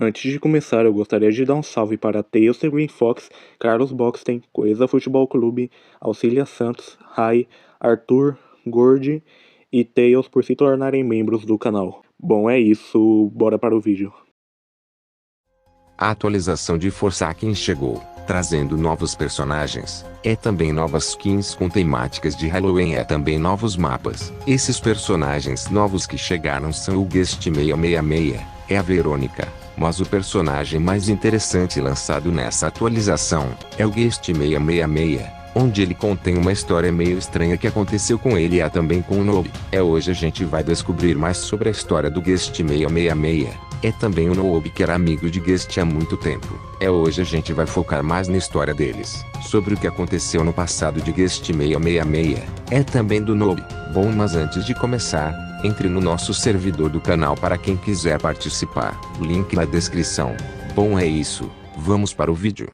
Antes de começar, eu gostaria de dar um salve para Tails The Green Fox, Carlos Boxten, Coesa Futebol Clube, Auxilia Santos, Rai, Arthur, Gordi e Tails por se tornarem membros do canal. Bom, é isso, bora para o vídeo. A atualização de Forsaken chegou, trazendo novos personagens, também novas skins com temáticas de Halloween, também novos mapas. Esses personagens novos que chegaram são o Guest 666, a Verônica, mas o personagem mais interessante lançado nessa atualização é o Guest 666, onde ele contém uma história meio estranha que aconteceu com ele e também com o Noob. Hoje a gente vai descobrir mais sobre a história do Guest 666. Também o Noob que era amigo de Guest há muito tempo. Hoje a gente vai focar mais na história deles, sobre o que aconteceu no passado de Guest 666. Também do Noob. Bom, mas antes de começar, entre no nosso servidor do canal para quem quiser participar. Link na descrição. Bom, é isso. Vamos para o vídeo.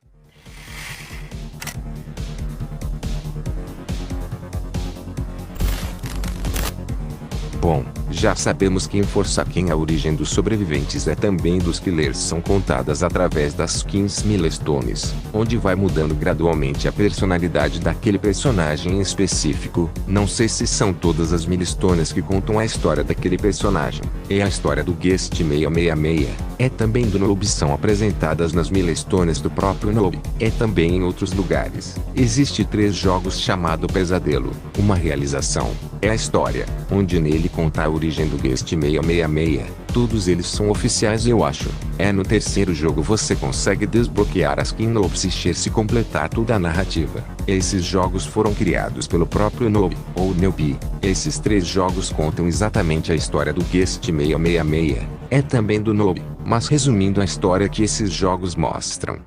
Bom, já sabemos que em Forsaken a origem dos sobreviventes também dos killers são contadas através das skins Milestones, onde vai mudando gradualmente a personalidade daquele personagem em específico. Não sei se são todas as Milestones que contam a história daquele personagem. A história do Guest 666, também do Noob são apresentadas nas Milestones do próprio Noob, também em outros lugares. Existe 3 jogos chamado Pesadelo, uma realização, a história, onde nele conta a origem do Guest 666, todos eles são oficiais eu acho. No terceiro jogo você consegue desbloquear a skin Noob se completar toda a narrativa. Esses jogos foram criados pelo próprio Noob, ou Noob. Esses 3 jogos contam exatamente a história do Guest 666, também do Noob, mas resumindo a história que esses jogos mostram.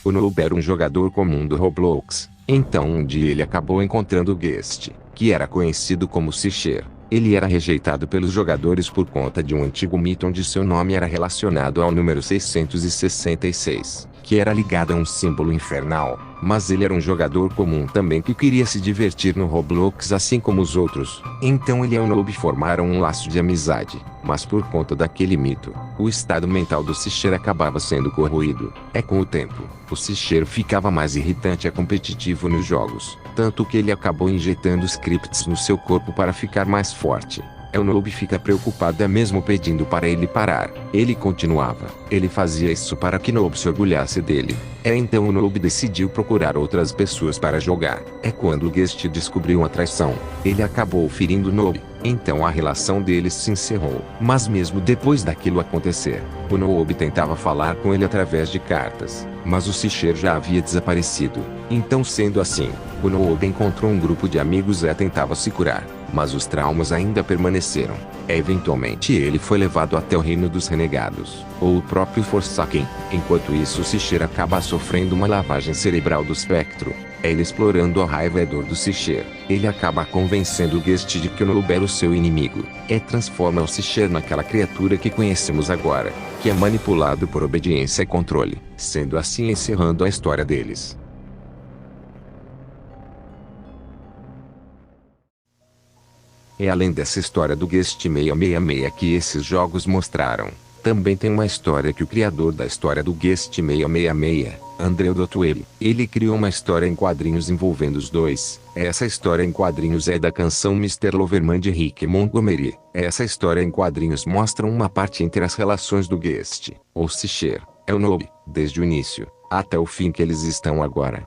O Noob era um jogador comum do Roblox, então um dia ele acabou encontrando o Guest, que era conhecido como Sisher. Ele era rejeitado pelos jogadores por conta de um antigo mito onde seu nome era relacionado ao número 666, que era ligado a um símbolo infernal, mas ele era um jogador comum também que queria se divertir no Roblox assim como os outros. Então ele e o Noob formaram um laço de amizade, mas por conta daquele mito, o estado mental do Sisher acabava sendo corroído. Com o tempo, o Sisher ficava mais irritante e competitivo nos jogos, tanto que ele acabou injetando scripts no seu corpo para ficar mais forte. O Noob fica preocupado mesmo pedindo para ele parar. Ele continuava. Ele fazia isso para que Noob se orgulhasse dele. Então o Noob decidiu procurar outras pessoas para jogar. Quando o Guest descobriu a traição, ele acabou ferindo Noob. Então a relação deles se encerrou. Mas mesmo depois daquilo acontecer, o Noob tentava falar com ele através de cartas, mas o Sisher já havia desaparecido. Então sendo assim, o Noob encontrou um grupo de amigos e tentava se curar, mas os traumas ainda permaneceram. Eventualmente ele foi levado até o Reino dos Renegados, ou o próprio Forsaken. Enquanto isso o Sisher acaba sofrendo uma lavagem cerebral do espectro. Ele explorando a raiva e dor do Sisher, ele acaba convencendo o Guest de que o Noob era o seu inimigo. Transforma o Sisher naquela criatura que conhecemos agora, que é manipulado por obediência e controle, sendo assim encerrando a história deles. Além dessa história do Guest 666 que esses jogos mostraram, também tem uma história que o criador da história do Guest 666, André Dotwell, ele criou uma história em quadrinhos envolvendo os dois. Essa história em quadrinhos é da canção Mr. Loverman de Rick Montgomery. Essa história em quadrinhos mostra uma parte entre as relações do Guest, ou Sisher, o Noob, desde o início, até o fim que eles estão agora.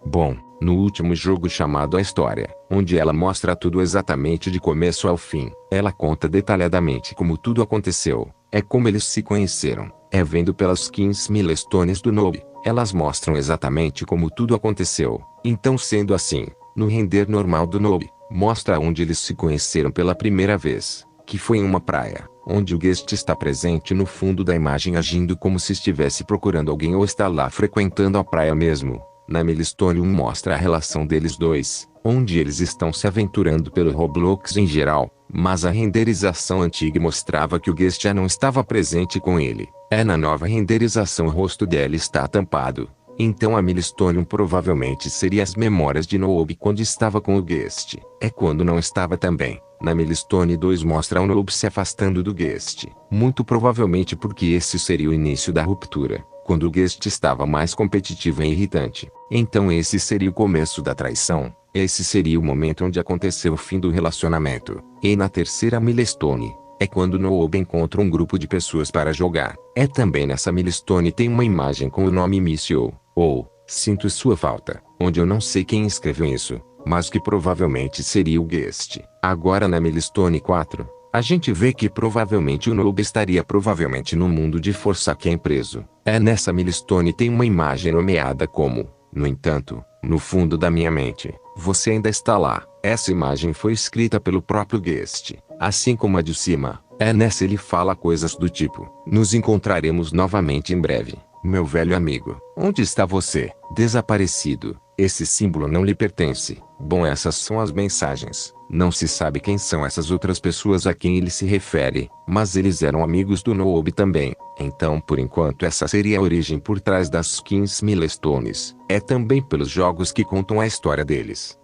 Bom, no último jogo chamado A História, onde ela mostra tudo exatamente de começo ao fim, ela conta detalhadamente como tudo aconteceu, como eles se conheceram, vendo pelas skins Milestones do Noob, elas mostram exatamente como tudo aconteceu. Então sendo assim, no render normal do Noob, mostra onde eles se conheceram pela primeira vez, que foi em uma praia, onde o Guest está presente no fundo da imagem agindo como se estivesse procurando alguém ou está lá frequentando a praia mesmo. Na Milestone 1 mostra a relação deles dois, onde eles estão se aventurando pelo Roblox em geral, mas a renderização antiga mostrava que o Guest já não estava presente com ele. Na nova renderização o rosto dela está tampado, Então a Milestone provavelmente seria as memórias de Noob quando estava com o Guest. É quando não estava também. Na Milestone 2 mostra o Noob se afastando do Guest, muito provavelmente porque esse seria o início da ruptura, quando o Guest estava mais competitivo e irritante. Então esse seria o começo da traição, esse seria o momento onde aconteceu o fim do relacionamento. E na terceira Milestone, é quando Noob encontra um grupo de pessoas para jogar. É também nessa Milestone tem uma imagem com o nome Miss You, ou Sinto Sua Falta, onde eu não sei quem escreveu isso, mas que provavelmente seria o Guest. Agora na Milestone 4, a gente vê que provavelmente o Noob estaria provavelmente no mundo de Forsaken preso. É nessa Milestone tem uma imagem nomeada como, no entanto, no fundo da minha mente, você ainda está lá. Essa imagem foi escrita pelo próprio Guest, assim como a de cima. É nessa ele fala coisas do tipo, nos encontraremos novamente em breve, meu velho amigo. Onde está você? Desaparecido. Esse símbolo não lhe pertence. Bom, essas são as mensagens. Não se sabe quem são essas outras pessoas a quem ele se refere, mas eles eram amigos do Noob também. Então por enquanto essa seria a origem por trás das 15 Milestones. É também pelos jogos que contam a história deles.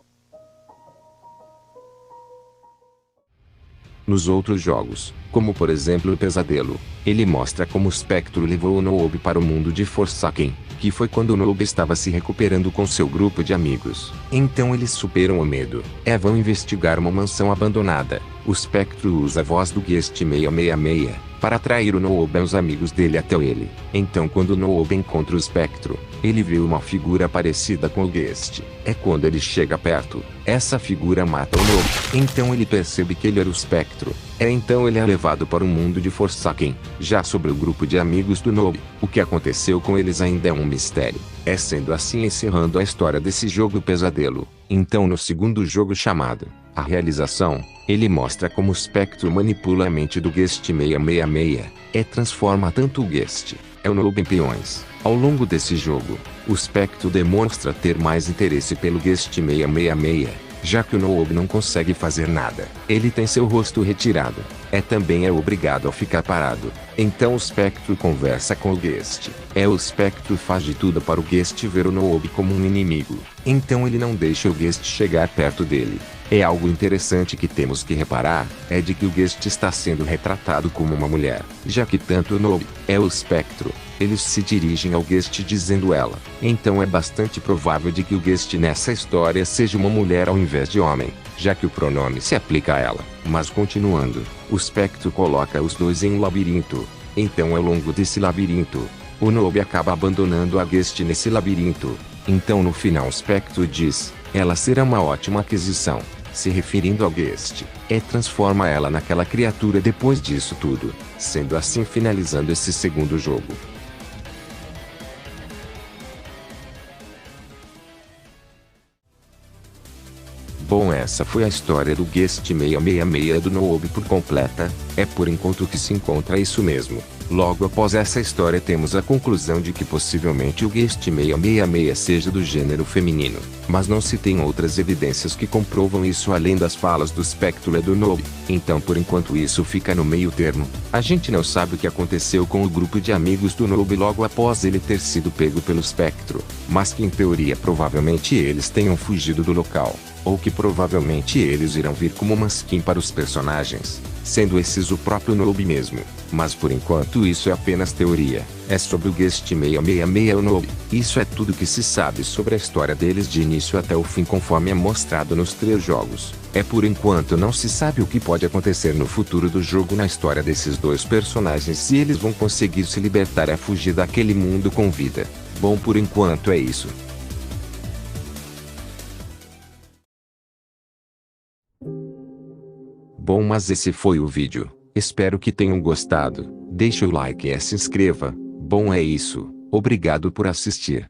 Nos outros jogos, como por exemplo o Pesadelo, ele mostra como o Spectro levou o Noob para o mundo de Forsaken, que foi quando o Noob estava se recuperando com seu grupo de amigos. Então eles superam o medo. Vão investigar uma mansão abandonada. O Spectro usa a voz do Guest 666 para atrair o Noob e os amigos dele até ele. Então quando o Noob encontra o Spectro, ele vê uma figura parecida com o Guest. É quando ele chega perto, essa figura mata o Noob. Então ele percebe que ele era o Spectro. Então ele é levado para o mundo de Forsaken. Já sobre o grupo de amigos do Noob, o que aconteceu com eles ainda é um mistério. Sendo assim encerrando a história desse jogo Pesadelo. Então no segundo jogo chamado A Realização, ele mostra como o Spectro manipula a mente do Guest 666. Transforma tanto o Guest, o Noob em peões. Ao longo desse jogo, o Spectro demonstra ter mais interesse pelo Guest 666, já que o Noob não consegue fazer nada. Ele tem seu rosto retirado. Também é obrigado a ficar parado. Então o Spectro conversa com o Guest. O Spectro faz de tudo para o Guest ver o Noob como um inimigo. Então ele não deixa o Guest chegar perto dele. Algo interessante que temos que reparar, de que o Guest está sendo retratado como uma mulher, já que tanto o Noob, o Spectro, eles se dirigem ao Guest dizendo ela. Então é bastante provável de que o Guest nessa história seja uma mulher ao invés de homem, já que o pronome se aplica a ela. Mas continuando, o Spectro coloca os dois em um labirinto. Então ao longo desse labirinto, o Noob acaba abandonando a Guest nesse labirinto. Então no final o Spectro diz, ela será uma ótima aquisição, se referindo ao Guest. Transforma ela naquela criatura depois disso tudo, sendo assim finalizando esse segundo jogo. Bom, essa foi a história do Guest 666 do Noob por completa. Por enquanto que se encontra isso mesmo. Logo após essa história temos a conclusão de que possivelmente o Guest 666 seja do gênero feminino, mas não se tem outras evidências que comprovam isso além das falas do Spectro e do Noob. Então por enquanto isso fica no meio termo. A gente não sabe o que aconteceu com o grupo de amigos do Noob logo após ele ter sido pego pelo Spectro, mas que em teoria provavelmente eles tenham fugido do local, ou que provavelmente eles irão vir como uma skin para os personagens, sendo esses o próprio Noob mesmo. Mas por enquanto isso é apenas teoria. Sobre o Guest 666 e o Noob. Isso é tudo que se sabe sobre a história deles de início até o fim conforme é mostrado nos 3 jogos. Por enquanto não se sabe o que pode acontecer no futuro do jogo na história desses dois personagens, se eles vão conseguir se libertar e fugir daquele mundo com vida. Bom, por enquanto é isso. Bom, mas esse foi o vídeo. Espero que tenham gostado. Deixe o like e se inscreva. Bom, é isso. Obrigado por assistir.